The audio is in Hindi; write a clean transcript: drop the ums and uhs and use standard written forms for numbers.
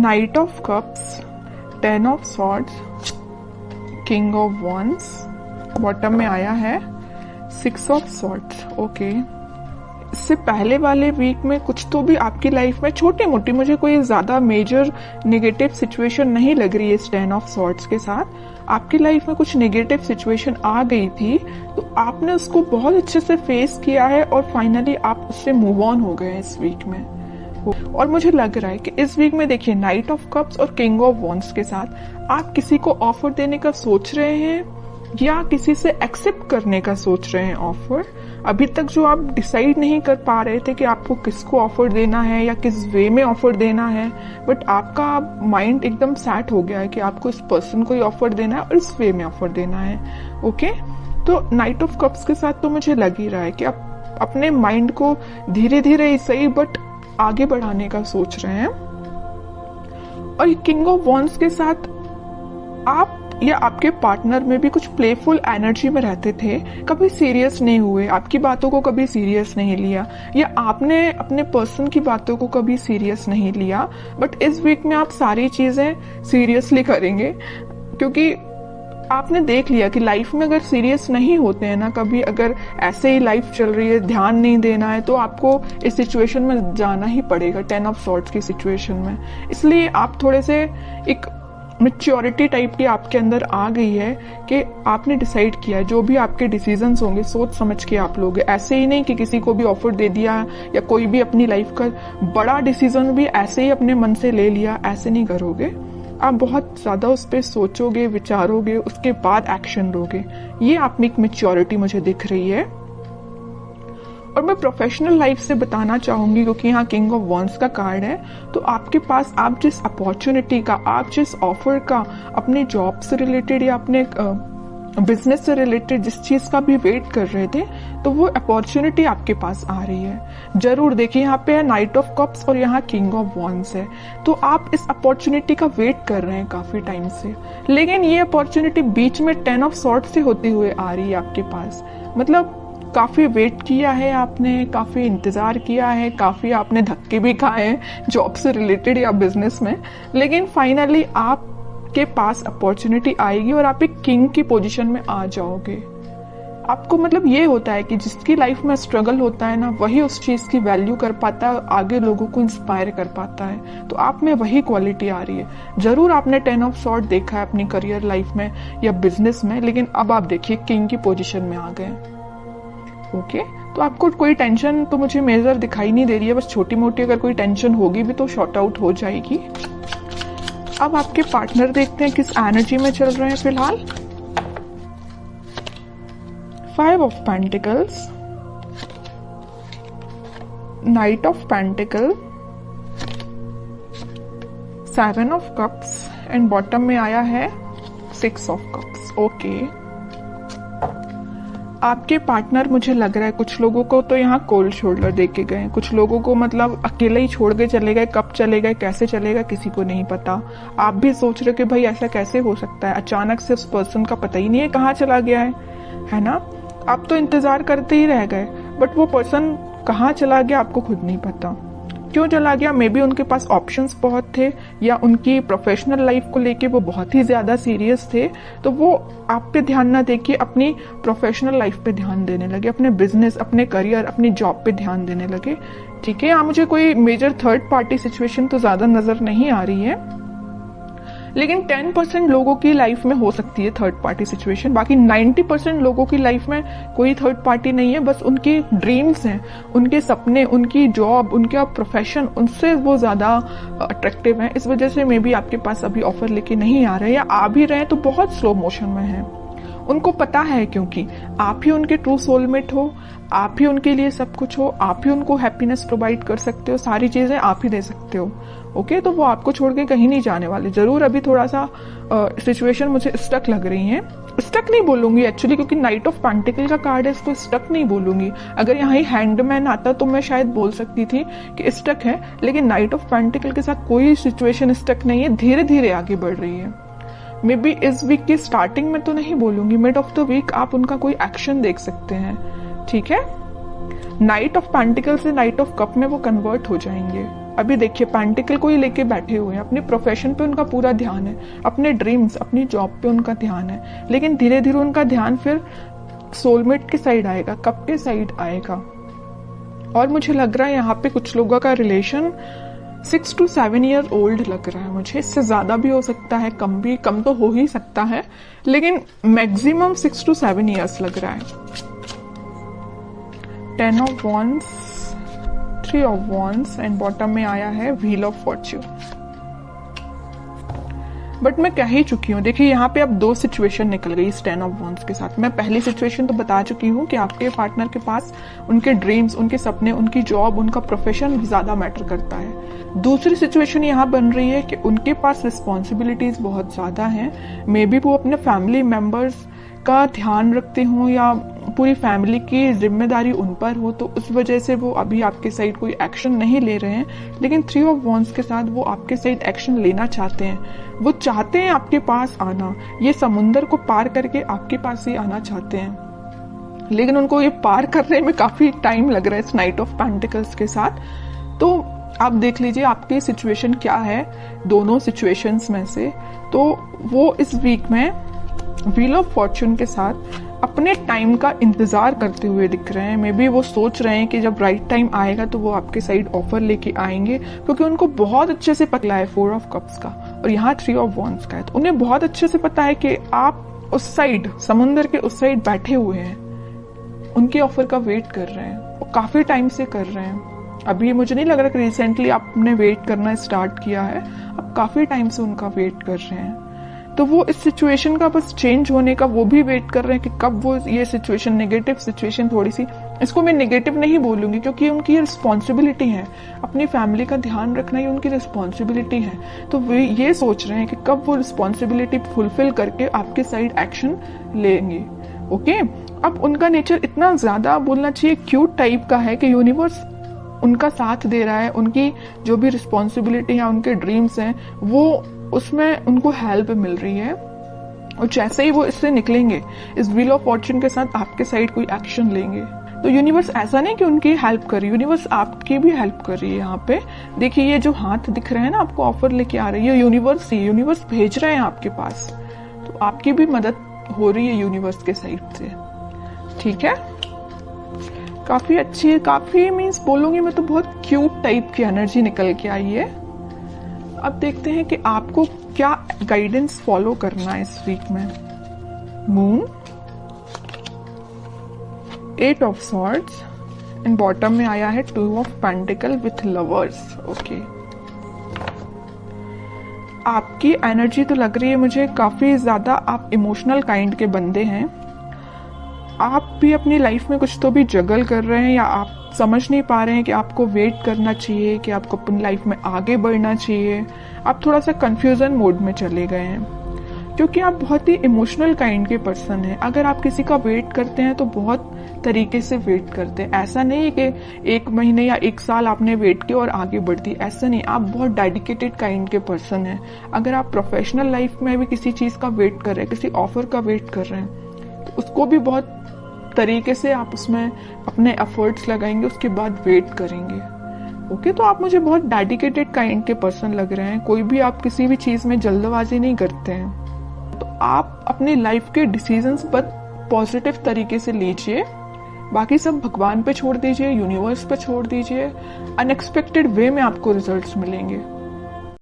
Night of cups, 10 of swords, king of wands, bottom में आया है 6 ऑफ सॉर्ड्स। ओके, इससे पहले वाले वीक में कुछ तो भी आपकी लाइफ में छोटी मोटी, मुझे कोई ज्यादा मेजर नेगेटिव सिचुएशन नहीं लग रही है इस 10 ऑफ सॉर्ड्स के साथ। आपकी लाइफ में कुछ नेगेटिव सिचुएशन आ गई थी, तो आपने उसको बहुत अच्छे से फेस किया है और फाइनली आप उससे मूव ऑन हो गए इस वीक में। और मुझे लग रहा है कि इस वीक में देखिए नाइट ऑफ कप्स और किंग ऑफ वॉन्ड्स के साथ आप किसी को ऑफर देने का सोच रहे हैं या किसी से एक्सेप्ट करने का सोच रहे हैं ऑफर। अभी तक जो आप डिसाइड नहीं कर पा रहे थे कि आपको किसको ऑफर देना है या किस वे में ऑफर देना है, बट आपका माइंड एकदम सेट हो गया है कि आपको इस पर्सन को ही ऑफर देना है और इस वे में ऑफर देना है। ओके, तो नाइट ऑफ कप्स के साथ तो मुझे लग ही रहा है कि आप अपने माइंड को धीरे धीरे ही सही बट आगे बढ़ाने का सोच रहे हैं। और किंग ऑफ वॉन्ड्स के साथ आप या आपके पार्टनर में भी कुछ प्लेफुल एनर्जी में रहते थे, कभी सीरियस नहीं हुए, आपकी बातों को कभी सीरियस नहीं लिया या आपने अपने पर्सन की बातों को कभी सीरियस नहीं लिया। बट इस वीक में आप सारी चीजें सीरियसली करेंगे, क्योंकि आपने देख लिया कि लाइफ में अगर सीरियस नहीं होते हैं ना, कभी अगर ऐसे ही लाइफ चल रही है, ध्यान नहीं देना है, तो आपको इस सिचुएशन में जाना ही पड़ेगा, 10 ऑफ सॉर्ड्स की सिचुएशन में। इसलिए आप थोड़े से एक मैच्योरिटी टाइप की आपके अंदर आ गई है कि आपने डिसाइड किया है जो भी आपके डिसीजंस होंगे सोच समझ के आप लोगे। ऐसे ही नहीं कि किसी को भी ऑफर दे दिया या कोई भी अपनी लाइफ का बड़ा डिसीजन भी ऐसे ही अपने मन से ले लिया, ऐसे नहीं करोगे। आप बहुत ज्यादा उस पर सोचोगे, विचारोगे, उसके बाद एक्शन लोगे। ये आप में एक मैच्योरिटी मुझे दिख रही है। और मैं प्रोफेशनल लाइफ से बताना चाहूंगी, क्योंकि यहाँ किंग ऑफ वॉन्ड्स का कार्ड है, तो आपके पास आप जिस अपॉर्चुनिटी का, आप जिस ऑफर का अपने जॉब से रिलेटेड या अपने बिजनेस से रिलेटेड जिस चीज का भी वेट कर रहे थे, तो वो अपॉर्चुनिटी आपके पास आ रही है। जरूर देखिए, यहाँ पे है नाइट ऑफ कप्स और यहाँ किंग ऑफ वॉन्ड्स है, तो आप इस अपॉर्चुनिटी का वेट कर रहे हैं काफी टाइम से, लेकिन ये अपॉर्चुनिटी बीच में 10 ऑफ सॉर्ड्स से होते हुए आ रही है आपके पास। मतलब काफी वेट किया है आपने, काफी इंतजार किया है, काफी आपने धक्के भी खाए हैं जॉब से रिलेटेड या बिजनेस में, लेकिन फाइनली आपके पास अपॉर्चुनिटी आएगी और आप एक किंग की पोजीशन में आ जाओगे। आपको मतलब ये होता है कि जिसकी लाइफ में स्ट्रगल होता है ना, वही उस चीज की वैल्यू कर पाता है, आगे लोगों को इंस्पायर कर पाता है। तो आप में वही क्वालिटी आ रही है। जरूर आपने 10 ऑफ सॉर्ड देखा है अपनी करियर लाइफ में या बिजनेस में, लेकिन अब आप देखिए किंग की पोजीशन में आ गए। ओके, तो आपको कोई टेंशन तो मुझे मेजर दिखाई नहीं दे रही है, बस छोटी मोटी अगर कोई टेंशन होगी भी तो शॉर्ट आउट हो जाएगी। अब आपके पार्टनर देखते हैं किस एनर्जी में चल रहे हैं फिलहाल। 5 of pentacles, night of pentacle, 7 of cups and bottom में आया है 6 ऑफ कप्स। ओके, आपके पार्टनर मुझे लग रहा है कुछ लोगों को तो यहाँ कोल्ड शोल्डर दे के गए, कुछ लोगों को मतलब अकेले ही छोड़ के चले गए। कब चले गए, कैसे चले गए, किसी को नहीं पता। आप भी सोच रहे हो कि भाई ऐसा कैसे हो सकता है, अचानक से उस पर्सन का पता ही नहीं है कहाँ चला गया है ना। आप तो इंतजार करते ही रह गए, बट वो पर्सन कहाँ चला गया आपको खुद नहीं पता। क्यों चला गया, मे बी उनके पास ऑप्शंस बहुत थे या उनकी प्रोफेशनल लाइफ को लेके वो बहुत ही ज्यादा सीरियस थे, तो वो आप पे ध्यान ना देके अपनी प्रोफेशनल लाइफ पे ध्यान देने लगे, अपने बिजनेस, अपने करियर, अपनी जॉब पे ध्यान देने लगे। ठीक है, यहाँ मुझे कोई मेजर थर्ड पार्टी सिचुएशन तो ज्यादा नजर नहीं आ रही है, लेकिन 10% लोगों की लाइफ में हो सकती है थर्ड पार्टी सिचुएशन। बाकी 90% लोगों की लाइफ में कोई थर्ड पार्टी नहीं है, बस उनकी ड्रीम्स हैं, उनके सपने, उनकी जॉब, उनका प्रोफेशन, उनसे वो ज्यादा अट्रैक्टिव है। इस वजह से मे बी आपके पास अभी ऑफर लेके नहीं आ रहे, या आ भी रहे हैं तो बहुत स्लो मोशन में है। उनको पता है क्योंकि आप ही उनके ट्रू सोलमेट हो, आप ही उनके लिए सब कुछ हो, आप ही उनको हैप्पीनेस प्रोवाइड कर सकते हो, सारी चीजें आप ही दे सकते हो। ओके, तो वो आपको छोड़ के कहीं नहीं जाने वाले। जरूर अभी थोड़ा सा सिचुएशन मुझे स्टक लग रही है। स्टक नहीं बोलूंगी एक्चुअली, क्योंकि नाइट ऑफ पेंटिकल का कार्ड है, इसको स्टक नहीं बोलूंगी। अगर यहाँ हैंडमैन आता तो मैं शायद बोल सकती थी कि स्टक है, लेकिन नाइट ऑफ पेंटिकल के साथ कोई सिचुएशन स्टक नहीं है, धीरे धीरे आगे बढ़ रही है। मे बी इस वीक की स्टार्टिंग में तो नहीं बोलूंगी, मिड ऑफ द वीक आप उनका कोई एक्शन देख सकते हैं। ठीक है, नाइट ऑफ पेंटिकल से नाइट ऑफ कप में वो कन्वर्ट हो जाएंगे। अभी देखिए पेंटिकल को ही लेके बैठे हुए हैं, अपने प्रोफेशन पे उनका पूरा ध्यान है, अपने ड्रीम्स, अपनी जॉब पे उनका ध्यान है, लेकिन धीरे धीरे उनका ध्यान फिर सोलमेट के साइड आएगा, कब के साइड आएगा। और मुझे लग रहा है यहाँ पे कुछ लोगों का रिलेशन 6 to 7 ईयर ओल्ड लग रहा है मुझे, इससे ज्यादा भी हो सकता है, कम तो हो ही सकता है, लेकिन मैक्सिमम 6 to 7 ईयर्स लग रहा है। 10 of Wands, 3 of Wands and bottom में आया है व्हील ऑफ फॉर्च्यून। बट मैं कह ही चुकी हूँ, देखिए यहाँ पे अब 2 सिचुएशन निकल गई इस 10 ऑफ वॉन्ड्स के साथ। मैं पहली सिचुएशन तो बता चुकी हूँ कि आपके पार्टनर के पास उनके ड्रीम्स, उनके सपने, उनकी जॉब, उनका प्रोफेशन ज्यादा मैटर करता है। दूसरी सिचुएशन यहाँ बन रही है कि उनके पास रिस्पॉन्सिबिलिटीज बहुत ज्यादा हैं, मे बी वो अपने फैमिली मेंबर्स का ध्यान रखते हो या पूरी फैमिली की जिम्मेदारी उन पर हो, तो उस वजह से वो अभी आपके साइड कोई एक्शन नहीं ले रहे हैं। लेकिन 3 ऑफ वॉन्ड्स के साथ वो आपके साइड एक्शन लेना चाहते हैं, वो चाहते हैं आपके पास आना, ये समुंदर को पार करके आपके पास ही आना चाहते हैं, लेकिन उनको ये पार करने में काफी टाइम लग रहा है इस नाइट ऑफ पेंटिकल्स के साथ। तो आप देख लीजिए आपकी सिचुएशन क्या है दोनों सिचुएशंस में से। तो वो इस वीक में व्हील ऑफ फॉर्च्यून के साथ अपने टाइम का इंतजार करते हुए दिख रहे हैं। मे बी वो सोच रहे हैं कि जब राइट टाइम आएगा तो वो आपके साइड ऑफर लेके आएंगे, क्योंकि उनको बहुत अच्छे से पता है 4 ऑफ कप्स का और यहाँ 3 ऑफ वॉन्ड्स का है, तो उन्हें बहुत अच्छे से पता है कि आप उस साइड, समुंदर के उस साइड बैठे हुए हैं, उनके ऑफर का वेट कर रहे हैं, वो काफी टाइम से कर रहे हैं। अभी मुझे नहीं लग रहा कि रिसेंटली आपने वेट करना स्टार्ट किया है, अब काफी टाइम से उनका वेट कर रहे हैं। तो वो इस सिचुएशन का बस चेंज होने का वो भी वेट कर रहे हैं कि कब वो ये सिचुएशन, नेगेटिव सिचुएशन, थोड़ी सी, इसको मैं नेगेटिव नहीं बोलूंगी क्योंकि उनकी रिस्पॉन्सिबिलिटी है, अपनी फैमिली का ध्यान रखना ही उनकी रिस्पॉन्सिबिलिटी है। तो वे ये सोच रहे हैं कि कब वो रिस्पॉन्सिबिलिटी फुलफिल करके आपके साइड एक्शन लेंगे। ओके, अब उनका नेचर इतना ज्यादा बोलना चाहिए क्यूट टाइप का है कि यूनिवर्स उनका साथ दे रहा है, उनकी जो भी रिस्पॉन्सिबिलिटी है, उनके ड्रीम्स हैं, वो उसमें उनको हेल्प मिल रही है। और जैसे ही वो इससे निकलेंगे, इस व्हील ऑफ फॉर्च्यून के साथ आपके साइड कोई एक्शन लेंगे, तो यूनिवर्स ऐसा नहीं कि उनकी हेल्प कर रही, यूनिवर्स आपकी भी हेल्प कर रही है। यहाँ पे देखिए ये जो हाथ दिख रहे हैं ना, आपको ऑफर लेके आ रही है यूनिवर्स ही, यूनिवर्स भेज रहे हैं आपके पास, तो आपकी भी मदद हो रही है यूनिवर्स के साइड से। ठीक है, काफी अच्छी है, काफी मीन्स बोलूंगी मैं तो बहुत क्यूट टाइप की एनर्जी निकल के आई है। अब देखते हैं कि आपको क्या गाइडेंस फॉलो करना है इस वीक में। Moon, 8 of swords and bottom में आया है 2 of pentacle with lovers. Okay, आपकी एनर्जी तो लग रही है मुझे काफी ज्यादा आप इमोशनल काइंड के बंदे हैं। आप भी अपनी लाइफ में कुछ तो भी जगल कर रहे हैं, या आप समझ नहीं पा रहे हैं कि आपको वेट करना चाहिए कि आपको अपनी लाइफ में आगे बढ़ना चाहिए। आप थोड़ा सा कंफ्यूजन मोड में चले गए हैं, क्योंकि आप बहुत ही इमोशनल काइंड के पर्सन हैं। अगर आप किसी का वेट करते हैं तो बहुत तरीके से वेट करते हैं, ऐसा नहीं है कि 1 महीने या 1 साल आपने वेट किया और आगे बढ़ दी, ऐसा नहीं। आप बहुत डेडिकेटेड काइंड के पर्सन हैं। अगर आप प्रोफेशनल लाइफ में भी किसी चीज का वेट कर रहे हैं, किसी ऑफर का वेट कर रहे हैं, तो उसको भी बहुत तरीके से आप उसमें अपने एफर्ट्स लगाएंगे, उसके बाद वेट करेंगे। ओके, तो आप मुझे बहुत डेडिकेटेड काइंड के पर्सन लग रहे हैं। कोई भी आप किसी भी चीज में जल्दबाजी नहीं करते हैं। तो आप अपनी लाइफ के डिसीजंस पर पॉजिटिव तरीके से लीजिए, बाकी सब भगवान पे छोड़ दीजिए, यूनिवर्स पे छोड़ दीजिए। अनएक्सपेक्टेड वे में आपको रिजल्ट्स मिलेंगे।